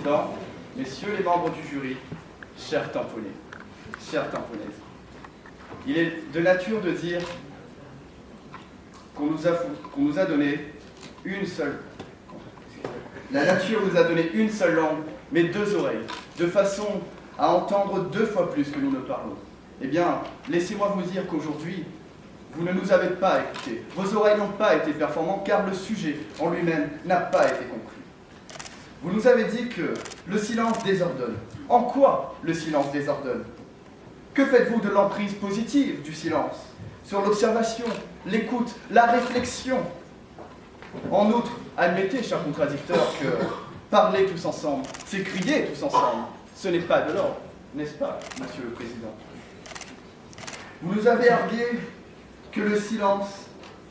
Président, messieurs les membres du jury, chers tamponnés, chères tamponnaises, il est de nature de dire qu'on nous a donné une seule. La nature nous a donné une seule langue, mais deux oreilles, de façon à entendre deux fois plus que nous ne parlons. Eh bien, laissez-moi vous dire qu'aujourd'hui, vous ne nous avez pas écoutés. Vos oreilles n'ont pas été performantes car le sujet en lui-même n'a pas été compris. Vous nous avez dit que le silence désordonne. En quoi le silence désordonne? Que faites-vous de l'emprise positive du silence sur l'observation, l'écoute, la réflexion? En outre, admettez, chers contradicteurs, que parler tous ensemble, c'est crier tous ensemble. Ce n'est pas de l'ordre, n'est-ce pas, Monsieur le Président? Vous nous avez argué que le silence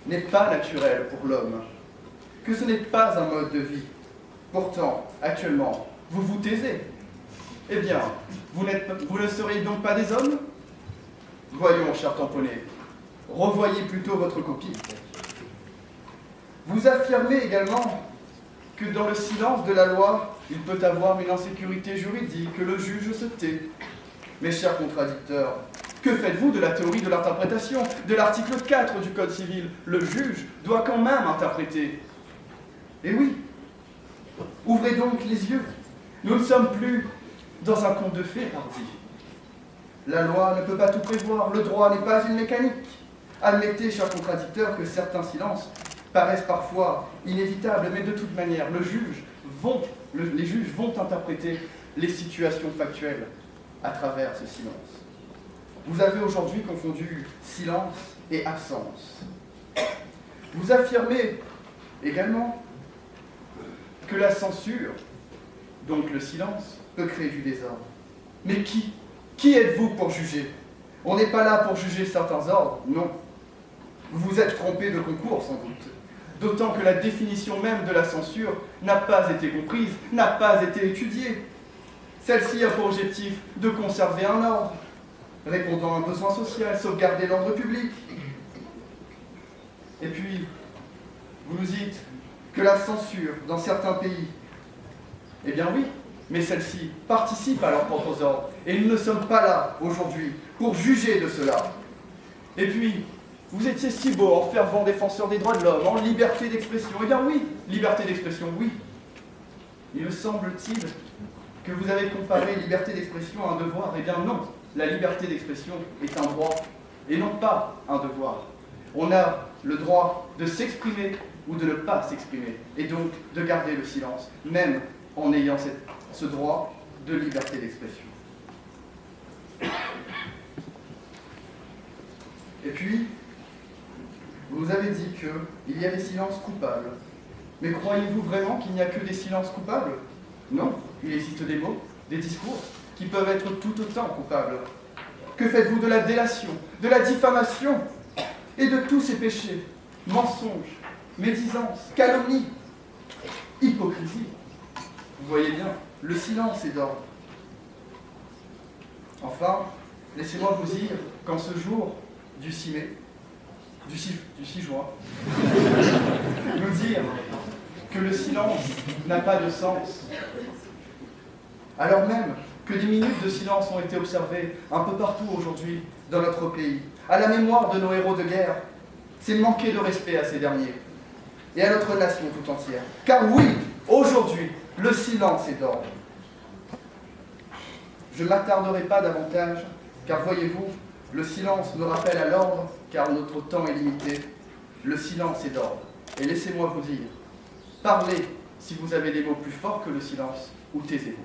n'est pas naturel pour l'homme, que ce n'est pas un mode de vie. Pourtant, actuellement, vous vous taisez. Eh bien, vous ne seriez donc pas des hommes? Voyons, cher tamponné, revoyez plutôt votre copie. Vous affirmez également que dans le silence de la loi, il peut avoir une insécurité juridique, que le juge se tait. Mes chers contradicteurs, que faites-vous de la théorie de l'interprétation de l'article 4 du Code civil? Le juge doit quand même interpréter. Eh oui, ouvrez donc les yeux. Nous ne sommes plus dans un conte de fées, pardi. La loi ne peut pas tout prévoir, le droit n'est pas une mécanique. Admettez, chers contradicteurs, que certains silences paraissent parfois inévitables, mais de toute manière, les juges vont interpréter les situations factuelles à travers ce silence. Vous avez aujourd'hui confondu silence et absence. Vous affirmez également que la censure, donc le silence, peut créer du désordre. Mais qui êtes-vous pour juger? On n'est pas là pour juger certains ordres, non. Vous vous êtes trompé de concours, sans doute. D'autant que la définition même de la censure n'a pas été comprise, n'a pas été étudiée. Celle-ci a pour objectif de conserver un ordre, répondant à un besoin social, sauvegarder l'ordre public. Et puis, vous nous dites que la censure dans certains pays, eh bien oui, mais celle-ci participe à leurs propres ordres. Et nous ne sommes pas là, aujourd'hui, pour juger de cela. Et puis, vous étiez si beau en fervent défenseur des droits de l'homme, en liberté d'expression. Eh bien oui, liberté d'expression, oui. Il me semble-t-il que vous avez comparé liberté d'expression à un devoir. Eh bien non, la liberté d'expression est un droit et non pas un devoir. On a le droit de s'exprimer ou de ne pas s'exprimer, et donc de garder le silence, même en ayant ce droit de liberté d'expression. Et puis, vous nous avez dit qu'il y a des silences coupables. Mais croyez-vous vraiment qu'il n'y a que des silences coupables? Non, il existe des mots, des discours, qui peuvent être tout autant coupables. Que faites-vous de la délation, de la diffamation et de tous ces péchés? Mensonges, médisance, calomnie, hypocrisie. Vous voyez bien, le silence est d'ordre. Enfin, laissez-moi vous dire qu'en ce jour du 6 mai, du 6 juin, nous dire que le silence n'a pas de sens, alors même que des minutes de silence ont été observées un peu partout aujourd'hui dans notre pays, à la mémoire de nos héros de guerre, c'est manquer de respect à ces derniers et à notre nation tout entière. Car oui, aujourd'hui, le silence est d'ordre. Je ne m'attarderai pas davantage, car voyez-vous, le silence me rappelle à l'ordre, car notre temps est limité. Le silence est d'ordre. Et laissez-moi vous dire, parlez si vous avez des mots plus forts que le silence, ou taisez-vous.